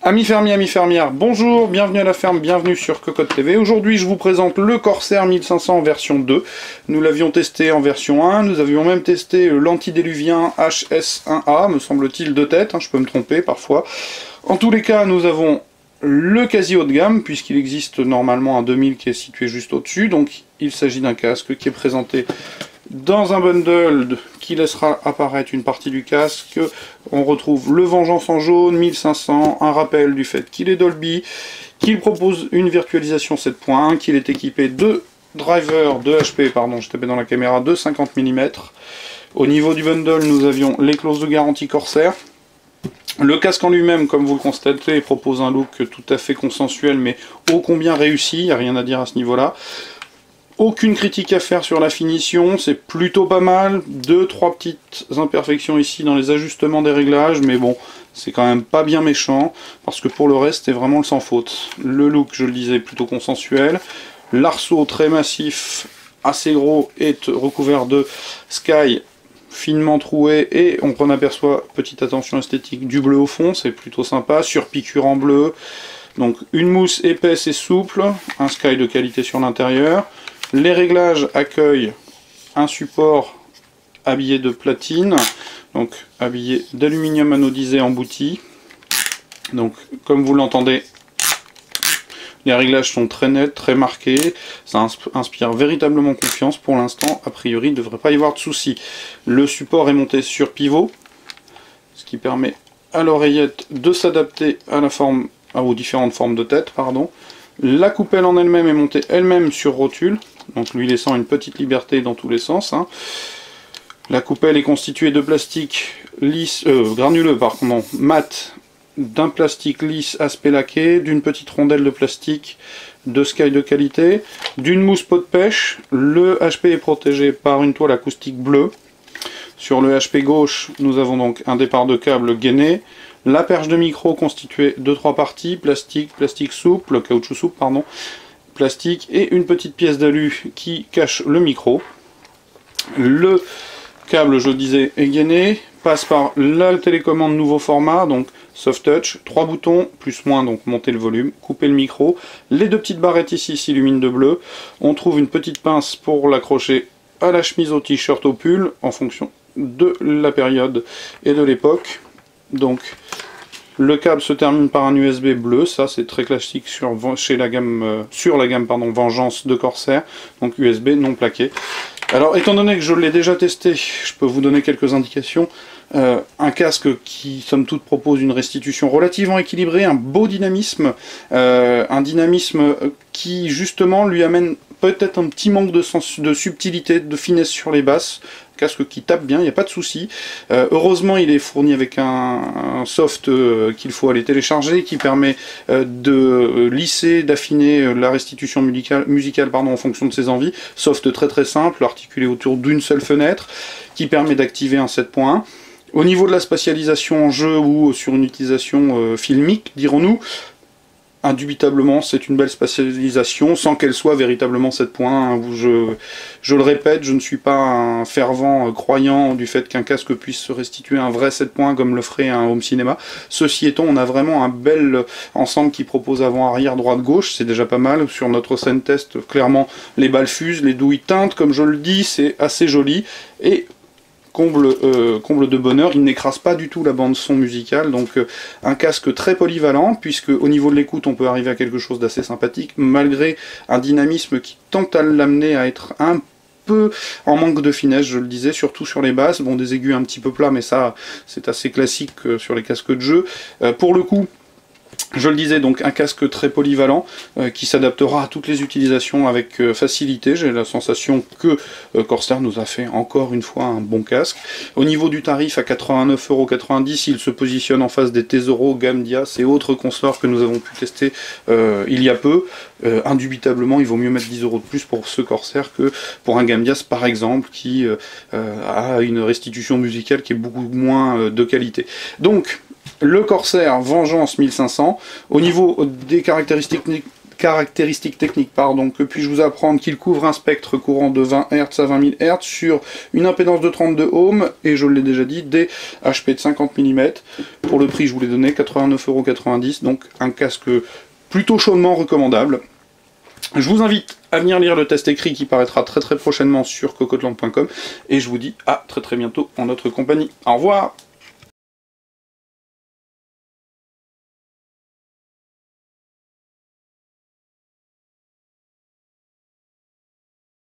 Amis fermiers, amis fermières, bonjour, bienvenue à la ferme, bienvenue sur Cocotte TV. Aujourd'hui, je vous présente le Corsair 1500 en version 2. Nous l'avions testé en version 1, nous avions même testé l'antidéluvien HS1A, me semble-t-il, de tête, je peux me tromper parfois. En tous les cas, nous avons le quasi haut de gamme, puisqu'il existe normalement un 2000 qui est situé juste au-dessus. Donc, il s'agit d'un casque qui est présenté dans un bundle qui laissera apparaître une partie du casque. On retrouve le Vengeance en jaune 1500, un rappel du fait qu'il est Dolby, qu'il propose une virtualisation 7.1, qu'il est équipé de drivers de HP, pardon, je tapais dans la caméra, de 50 mm. Au niveau du bundle, nous avions les clauses de garantie Corsair. Le casque en lui-même, comme vous le constatez, propose un look tout à fait consensuel, mais ô combien réussi, il n'y a rien à dire à ce niveau-là. Aucune critique à faire sur la finition, c'est plutôt pas mal. 2-3 petites imperfections ici dans les ajustements des réglages, mais bon, c'est quand même pas bien méchant, parce que pour le reste, c'est vraiment le sans faute. Le look, je le disais, plutôt consensuel. L'arceau très massif, assez gros, est recouvert de sky finement troué, et on en aperçoit, petite attention esthétique, du bleu au fond, c'est plutôt sympa, sur piqûre en bleu. Donc une mousse épaisse et souple, un sky de qualité sur l'intérieur. Les réglages accueillent un support habillé de platine, donc habillé d'aluminium anodisé embouti. Donc comme vous l'entendez, les réglages sont très nets, très marqués, ça inspire véritablement confiance. Pour l'instant, a priori, il ne devrait pas y avoir de soucis. Le support est monté sur pivot, ce qui permet à l'oreillette de s'adapter à la forme, aux différentes formes de tête, pardon. La coupelle en elle-même est montée elle-même sur rotule, donc lui laissant une petite liberté dans tous les sens. La coupelle est constituée de plastique lisse, granuleux, pardon, mat, d'un plastique lisse aspect laqué, d'une petite rondelle de plastique de sky de qualité, d'une mousse pot de pêche. Le HP est protégé par une toile acoustique bleue. Sur le HP gauche, nous avons donc un départ de câble gainé, la perche de micro constituée de 3 parties, plastique souple, caoutchouc souple, pardon, plastique, et une petite pièce d'alu qui cache le micro. Le câble, je le disais, est gainé, passe par la télécommande nouveau format, donc soft touch, 3 boutons, plus moins, donc monter le volume, couper le micro. Les deux petites barrettes ici s'illuminent de bleu. On trouve une petite pince pour l'accrocher à la chemise, au t-shirt, au pull, en fonction de la période et de l'époque. Donc le câble se termine par un USB bleu, ça c'est très classique sur la gamme Vengeance de Corsair, donc USB non plaqué. Alors étant donné que je l'ai déjà testé, je peux vous donner quelques indications. Un casque qui somme toute propose une restitution relativement équilibrée, un beau dynamisme, un dynamisme qui justement lui amène peut-être un petit manque de subtilité, de finesse sur les basses. Casque qui tape bien, il n'y a pas de souci. Heureusement, il est fourni avec un soft qu'il faut aller télécharger, qui permet de lisser, d'affiner la restitution musicale en fonction de ses envies. Soft très très simple, articulé autour d'une seule fenêtre, qui permet d'activer un 7.1. Au niveau de la spatialisation en jeu ou sur une utilisation filmique, dirons-nous, indubitablement, c'est une belle spatialisation, sans qu'elle soit véritablement 7.1. Je le répète, je ne suis pas un fervent croyant du fait qu'un casque puisse se restituer un vrai 7.1 comme le ferait un home cinéma. Ceci étant, on a vraiment un bel ensemble qui propose avant-arrière, droite-gauche, c'est déjà pas mal. Sur notre scène test, clairement, les balles fusent, les douilles teintent, comme je le dis, c'est assez joli. Et comble de bonheur, il n'écrase pas du tout la bande son musicale, donc un casque très polyvalent, puisque au niveau de l'écoute on peut arriver à quelque chose d'assez sympathique, malgré un dynamisme qui tente à l'amener à être un peu en manque de finesse, je le disais, surtout sur les basses. Bon, des aigus un petit peu plats, mais ça c'est assez classique sur les casques de jeu. Pour le coup, je le disais, donc un casque très polyvalent qui s'adaptera à toutes les utilisations avec facilité. J'ai la sensation que Corsair nous a fait encore une fois un bon casque. Au niveau du tarif à 89,90 €, il se positionne en face des Tesoro, Gamdias et autres consorts que nous avons pu tester il y a peu. Indubitablement, il vaut mieux mettre 10 € de plus pour ce Corsair que pour un Gamdias par exemple, qui a une restitution musicale qui est beaucoup moins de qualité. Donc, le Corsair Vengeance 1500, au niveau des caractéristiques caractéristiques techniques, pardon, que puis-je vous apprendre qu'il couvre un spectre courant de 20 Hz à 20 000 Hz sur une impédance de 32 ohms, et je l'ai déjà dit, des HP de 50 mm. Pour le prix, je vous l'ai donné, 89,90 €, donc un casque plutôt chaudement recommandable. Je vous invite à venir lire le test écrit qui paraîtra très prochainement sur cocotland.com, et je vous dis à très bientôt en notre compagnie. Au revoir!